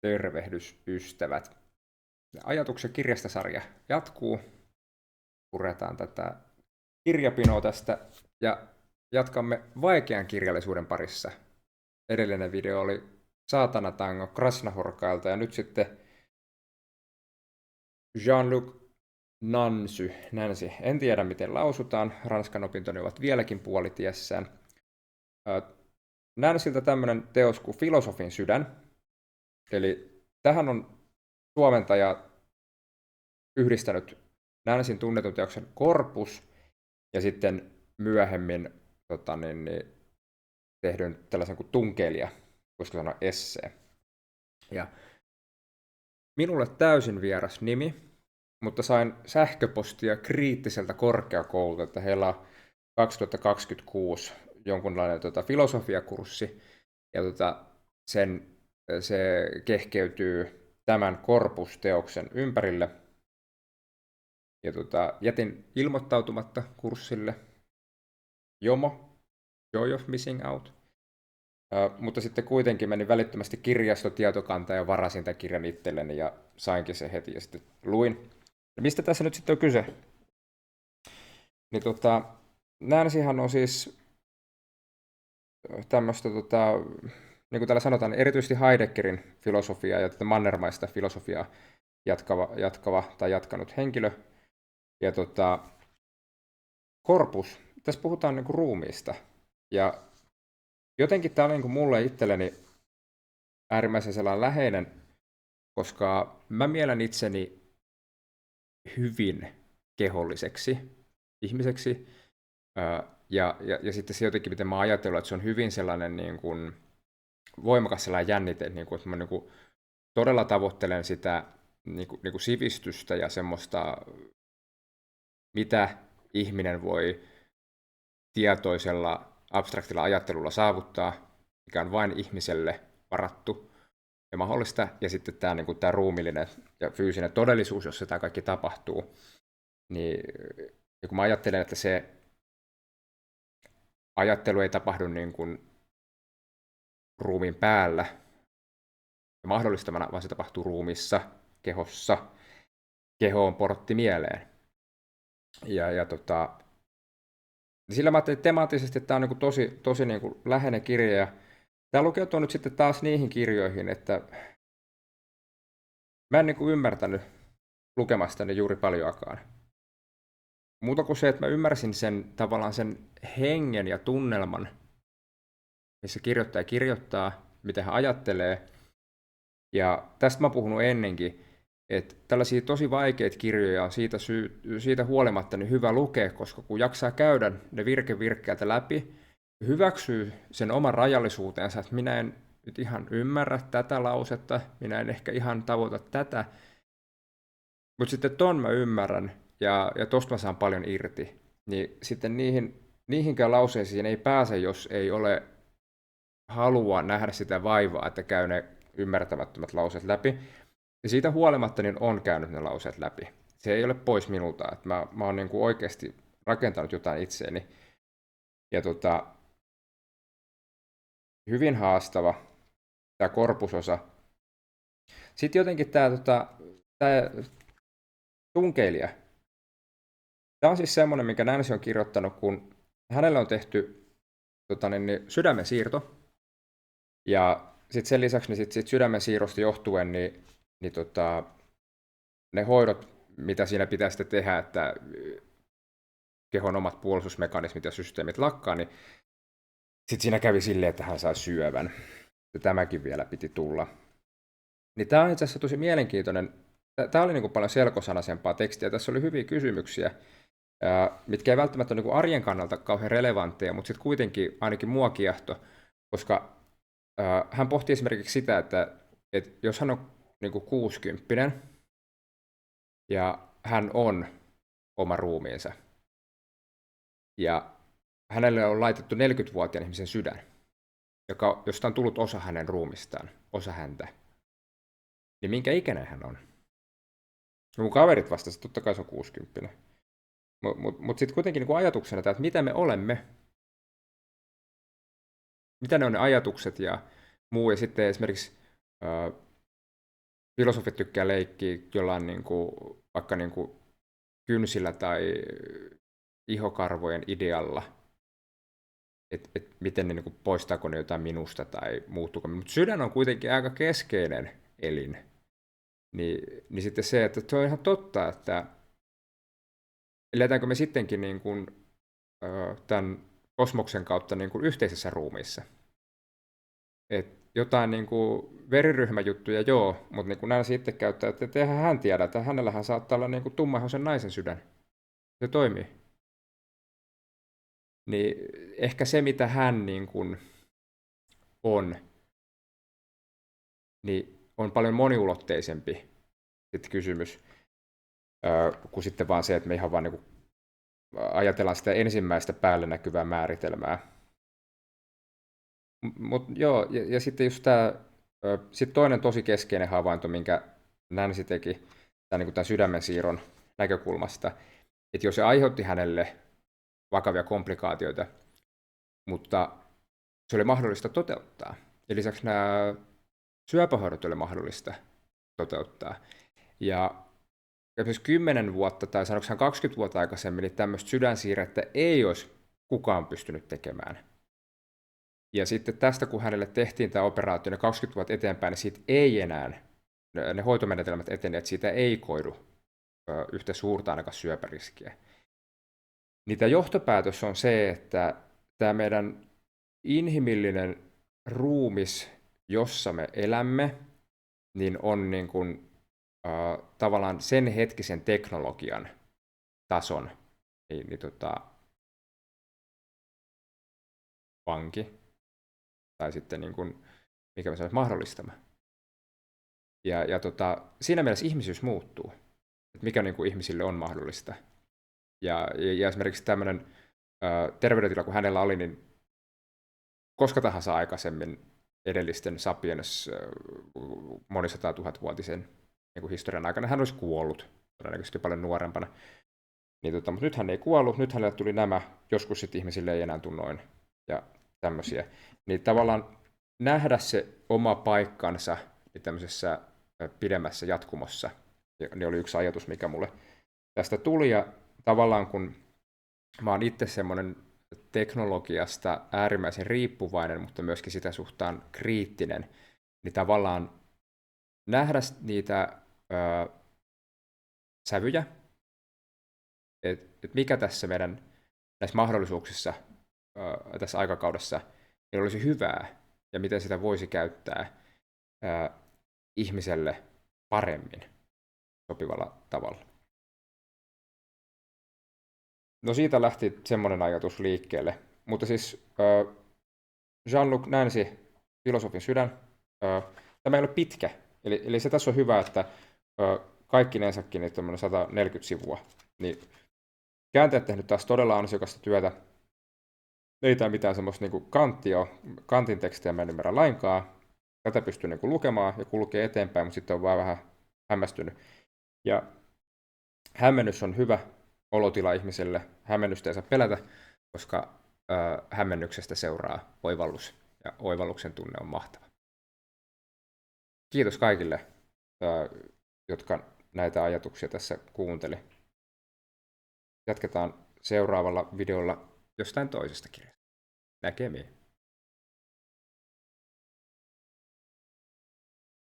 Tervehdys ystävät. Ajatuksen kirjastasarja jatkuu. Puretaan tätä kirjapinoa tästä ja jatkamme vaikean kirjallisuuden parissa. Edellinen video oli Saatana Tango Krasnahorkailta ja nyt sitten Jean-Luc Nancy. En tiedä miten lausutaan. Ranskan opintoni ovat vieläkin puolitiessään. Nancyltä tämmöinen teos kuin Filosofin sydän. Eli tähän on suomentaja yhdistänyt Nancyn tunnetun teoksen Corpus ja sitten myöhemmin tehdyn tällaisen kuin tunkeilija, voisiko sanoa essee. Ja minulle täysin vieras nimi, mutta sain sähköpostia kriittiseltä korkeakoululta, että heillä on 2026 jonkunlainen filosofiakurssi, ja se kehkeytyy tämän Corpus-teoksen ympärille. Ja jätin ilmoittautumatta kurssille. Joy of Missing Out. Mutta sitten kuitenkin menin välittömästi kirjastotietokantaan ja varasin tämän kirjan itselleni ja sainkin sen heti ja sitten luin. Ja mistä tässä nyt sitten on kyse? Niin Nancyhan on siis tämmöistä, niin kuin täällä sanotaan, erityisesti Heideggerin filosofiaa ja tätä mannermaista filosofiaa jatkava tai jatkanut henkilö. Ja Corpus, tässä puhutaan niin kuin ruumiista. Ja jotenkin tämä on niin kuin mulle itselleni äärimmäisen sellainen läheinen, koska mä mielen itseni hyvin keholliseksi ihmiseksi. Ja sitten se jotenkin, miten mä ajatellut, että se on hyvin sellainen niin kuin voimakas sellainen jännite, niin kuin, että mä niin kuin todella tavoittelen sitä niin kuin sivistystä ja semmoista, mitä ihminen voi tietoisella abstraktilla ajattelulla saavuttaa, mikä on vain ihmiselle varattu ja mahdollista, ja sitten tämä, niin kuin tämä ruumillinen ja fyysinen todellisuus, jossa tämä kaikki tapahtuu, niin kun mä ajattelen, että se ajattelu ei tapahdu niin kuin ruumiin päällä ja mahdollistamana, vaan se tapahtuu ruumissa, kehossa. Keho on portti mieleen. Sillä mä ajattelin temaattisesti, että tämä on niin kuin tosi niin kuin läheinen kirja. Ja tämä lukeutuu nyt sitten taas niihin kirjoihin, että mä en niin kuin ymmärtänyt lukemastani juuri paljoakaan. Muuta kuin se, että mä ymmärsin tavallaan sen hengen ja tunnelman, missä kirjoittaja kirjoittaa, mitä hän ajattelee. Ja tästä mä oon puhunut ennenkin, että tällaisia tosi vaikeita kirjoja on siitä huolimatta niin hyvä lukea, koska kun jaksaa käydä ne virkeältä läpi, hyväksyy sen oman rajallisuutensa, että minä en nyt ihan ymmärrä tätä lausetta, minä en ehkä ihan tavoita tätä, mutta sitten ton mä ymmärrän ja tosta mä saan paljon irti, niin sitten niihinkään lauseisiin ei pääse, jos ei ole halua nähdä sitä vaivaa, että käy ne ymmärtämättömät lauseet läpi. Ja siitä huolimatta niin on käynyt ne lauseet läpi. Se ei ole pois minulta, että mä oon niin kuin oikeasti rakentanut jotain itseeni. Ja hyvin haastava tämä korpusosa. Sitten jotenkin tämä tunkeilija. Tämä on siis semmoinen, minkä Nancy on kirjoittanut, kun hänelle on tehty sydämen siirto. Ja sitten sen lisäksi niin sit sydämen siirrosta johtuen ne hoidot, mitä siinä pitää sitten tehdä, että kehon omat puolustusmekanismit ja systeemit lakkaa, niin sitten siinä kävi silleen, että hän sai syövän. Ja tämäkin vielä piti tulla. Niin tämä on itse asiassa tosi mielenkiintoinen. Tämä oli niin kuin paljon selkosanaisempaa tekstiä. Tässä oli hyviä kysymyksiä, mitkä ei välttämättä ole niin kuin arjen kannalta kauhean relevantteja, mutta sitten kuitenkin ainakin mua kiehto, koska hän pohti esimerkiksi sitä, että jos hän on niin kuin 60 ja hän on oma ruumiinsa ja hänelle on laitettu 40-vuotiaan ihmisen sydän, josta on tullut osa hänen ruumistaan, osa häntä, niin minkä ikäinen hän on? Mun kaverit vastasivat, että totta kai se on 60. Mutta sitten kuitenkin niin ajatuksena, että mitä me olemme, mitä ne on ne ajatukset ja muu, ja sitten esimerkiksi filosofit tykkää leikkiä jollain niin kuin, vaikka niin kuin kynsillä tai ihokarvojen idealla, että miten ne niin kuin, poistaako ne jotain minusta tai muuttuuko. Mutta sydän on kuitenkin aika keskeinen elin. Niin sitten se, että se on ihan totta, että eletäänkö me sittenkin niin kuin, tämän kosmoksen kautta niin kuin yhteisessä ruumiissa. Et jotain niin kuin veriryhmäjuttuja joo, mutta niin kuin näin sitten käyttää, että eihän hän tiedä, että hänellähän saattaa olla niin kuin tummaihoisen naisen sydän. Se toimii. Niin ehkä se, mitä hän niin kuin on, niin on paljon moniulotteisempi sitten kysymys kuin sitten vaan se, että me ihan vaan niin kuin ajatellaan sitä ensimmäistä päälle näkyvää määritelmää. Mutta joo, ja sitten just tämä, sitten toinen tosi keskeinen havainto, minkä Nancy teki tämän, niin tämän sydämen siirron näkökulmasta, että jos se aiheutti hänelle vakavia komplikaatioita, mutta se oli mahdollista toteuttaa. Ja lisäksi nämä syöpähoidot oli mahdollista toteuttaa. Ja esimerkiksi 10 vuotta tai sanoiko 20 vuotta aikaisemmin, niin tämmöistä sydänsiirrettä ei olisi kukaan pystynyt tekemään. Ja sitten tästä, kun hänelle tehtiin tämä operaatio, ne 20 vuotta eteenpäin, niin siitä ei enää, ne hoitomenetelmät etenevät, että siitä ei koidu yhtä suurta ainakaan syöpäriskiä. Niin tämä johtopäätös on se, että tämä meidän inhimillinen ruumis, jossa me elämme, niin on niin kuin, tavallaan sen hetkisen teknologian tason vanki, tai sitten niin kuin, mikä me se olisi mahdollistama. Ja siinä mielessä ihmisyys muuttuu, että mikä niin kuin ihmisille on mahdollista. Ja esimerkiksi tämmöinen terveydentila, kun hänellä oli, niin koska tahansa aikaisemmin edellisten Sapiens monisata tuhatvuotisen niin historian aikana hän olisi kuollut, todennäköisesti paljon nuorempana. Niin, mutta nyt hän ei kuollut, nyt hänelle tuli nämä, joskus sitten ihmisille ei enää tunnoin ja tämmöisiä. Niin tavallaan nähdä se oma paikkansa niin tämmöisessä pidemmässä jatkumossa, niin oli yksi ajatus, mikä mulle tästä tuli. Ja tavallaan kun mä oon itse semmoinen teknologiasta äärimmäisen riippuvainen, mutta myöskin sitä suhtaan kriittinen, niin tavallaan nähdä niitä sävyjä, että mikä tässä meidän näissä mahdollisuuksissa tässä aikakaudessa niin olisi hyvää ja miten sitä voisi käyttää ihmiselle paremmin sopivalla tavalla. No siitä lähti semmoinen ajatus liikkeelle, mutta siis Jean-Luc Nancy, filosofin sydän, tämä ei ole pitkä, eli se tässä on hyvä, että kaikkinensakin niin 140 sivua, niin kääntäjät tehnyt taas todella ansiokasta työtä, ei tämä mitään semmoista niin kanttia ole, kantin tekstiä mä en ymmärrä lainkaan, tätä pystyy niin lukemaan ja kulkee eteenpäin, mutta sitten on vaan vähän hämmästynyt. Ja hämmennys on hyvä olotila ihmiselle. Hämmennystä ei saa pelätä, koska hämmennyksestä seuraa oivallus, ja oivalluksen tunne on mahtava. Kiitos kaikille, jotka näitä ajatuksia tässä kuunteli. Jatketaan seuraavalla videolla jostain toisesta kirjasta. Näkemiin.